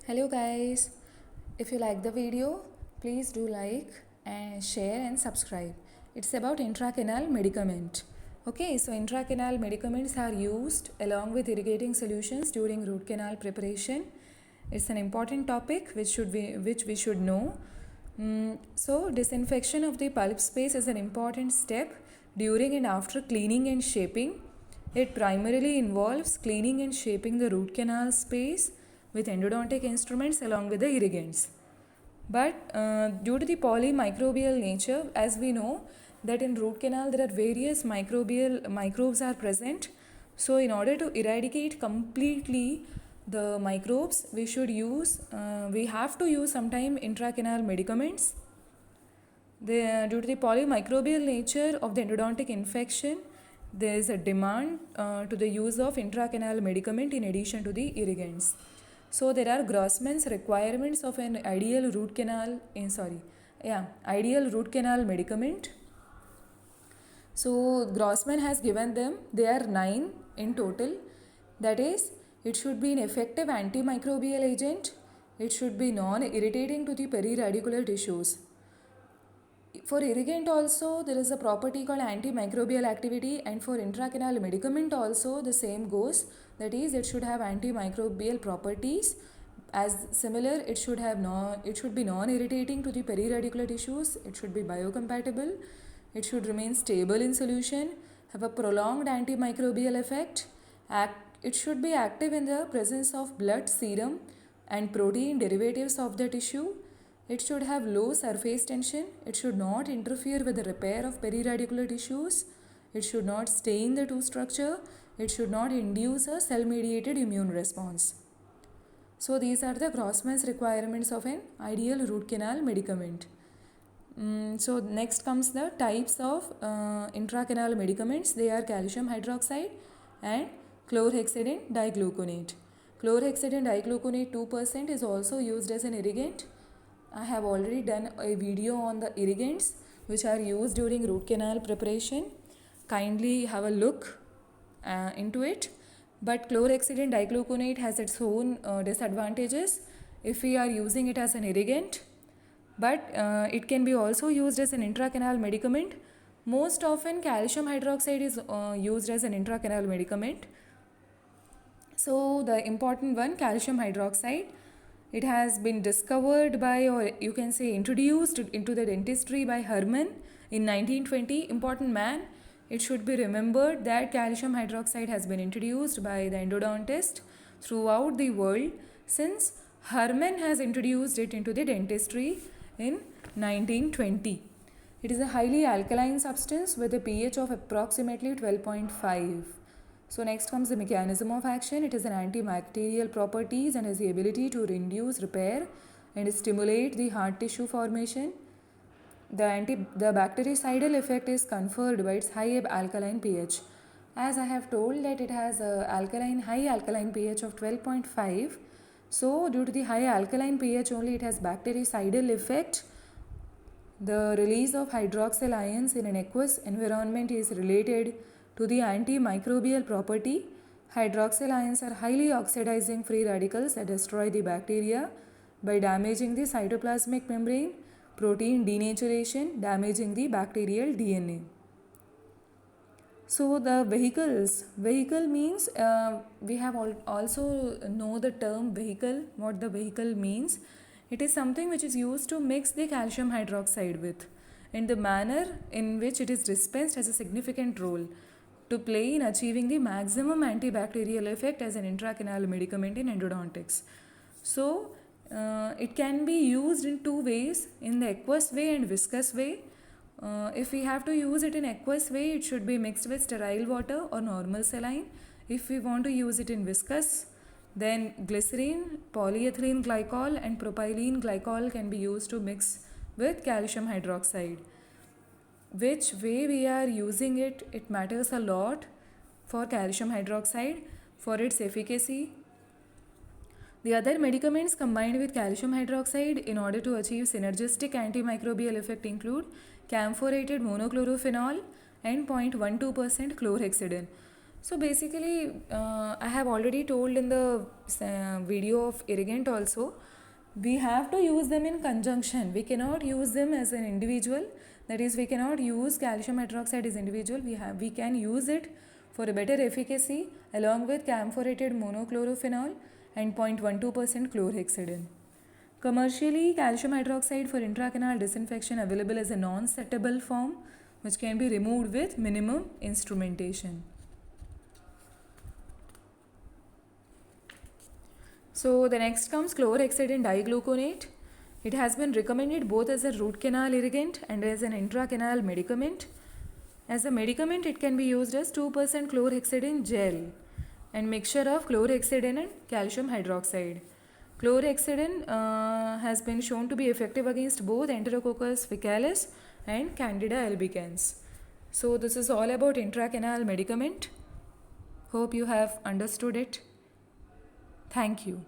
Hello guys, if you like the video, please do like and share and subscribe. It's about intracanal medicament. Okay, so intracanal medicaments are used along with irrigating solutions during root canal preparation. It's an important topic which we should know. So disinfection of the pulp space is an important step during and after cleaning and shaping. It primarily involves cleaning and shaping the root canal space with endodontic instruments along with the irrigants. But due to the polymicrobial nature, as we know that in root canal there are various microbes are present. So in order to eradicate completely the microbes, we have to use sometime intracanal medicaments. Due to the polymicrobial nature of the endodontic infection, there is a demand to the use of intracanal medicament in addition to the irrigants. So there are Grossman's requirements of an ideal root canal medicament. So Grossman has given them, they are 9 in total. That is, it should be an effective antimicrobial agent, it should be non-irritating to the periradicular tissues. For irrigant also there is a property called antimicrobial activity, and for intracanal medicament also the same goes, that is it should have antimicrobial properties. As similar, it should be non-irritating to the periradicular tissues, it should be biocompatible, it should remain stable in solution, have a prolonged antimicrobial effect, it should be active in the presence of blood, serum and protein derivatives of the tissue. It should have low surface tension. It should not interfere with the repair of periradicular tissues. It should not stain the tooth structure. It should not induce a cell-mediated immune response. So these are the Grossman's requirements of an ideal root canal medicament. So next comes the types of intracanal medicaments. They are calcium hydroxide and chlorhexidine digluconate. Chlorhexidine digluconate 2% is also used as an irrigant. I have already done a video on the irrigants which are used during root canal preparation. Kindly have a look into it. But chlorhexidine digluconate has its own disadvantages if we are using it as an irrigant. But it can be also used as an intracanal medicament. Most often calcium hydroxide is used as an intracanal medicament. So the important one, calcium hydroxide, it has been discovered by, or you can say introduced into the dentistry by Hermann in 1920. Important man. It should be remembered that calcium hydroxide has been introduced by the endodontist throughout the world since Hermann has introduced it into the dentistry in 1920. It is a highly alkaline substance with a pH of approximately 12.5. So next comes the mechanism of action. It is an antibacterial properties and has the ability to reduce, repair and stimulate the hard tissue formation. The bactericidal effect is conferred by its high alkaline pH. As I have told that it has a high alkaline pH of 12.5. So due to the high alkaline pH only, it has bactericidal effect. The release of hydroxyl ions in an aqueous environment is related to the antimicrobial property. Hydroxyl ions are highly oxidizing free radicals that destroy the bacteria by damaging the cytoplasmic membrane, protein denaturation, damaging the bacterial DNA. So the vehicle means we have also know the term vehicle, what the vehicle means. It is something which is used to mix the calcium hydroxide with, and the manner in which it is dispensed has a significant role to play in achieving the maximum antibacterial effect as an intracanal medicament in endodontics. So it can be used in two ways, in the aqueous way and viscous way. If we have to use it in aqueous way, it should be mixed with sterile water or normal saline. If we want to use it in viscous, then glycerine, polyethylene glycol and propylene glycol can be used to mix with calcium hydroxide. Which way we are using it, it matters a lot for calcium hydroxide for its efficacy. The other medicaments combined with calcium hydroxide in order to achieve synergistic antimicrobial effect include camphorated monochlorophenol and 0.12% chlorhexidine. So basically, I have already told in the video of irrigant also, we have to use them in conjunction. We cannot use them as an individual. That is, we cannot use calcium hydroxide as individual. We can use it for a better efficacy along with camphorated monochlorophenol and 0.12% chlorhexidine. Commercially, calcium hydroxide for intracanal disinfection available as a non-settable form which can be removed with minimum instrumentation. So the next comes chlorhexidine digluconate. It has been recommended both as a root canal irrigant and as an intracanal medicament. As a medicament, it can be used as 2% chlorhexidine gel and mixture of chlorhexidine and calcium hydroxide. Chlorhexidine has been shown to be effective against both Enterococcus faecalis and Candida albicans. So this is all about intracanal medicament. Hope you have understood it. Thank you.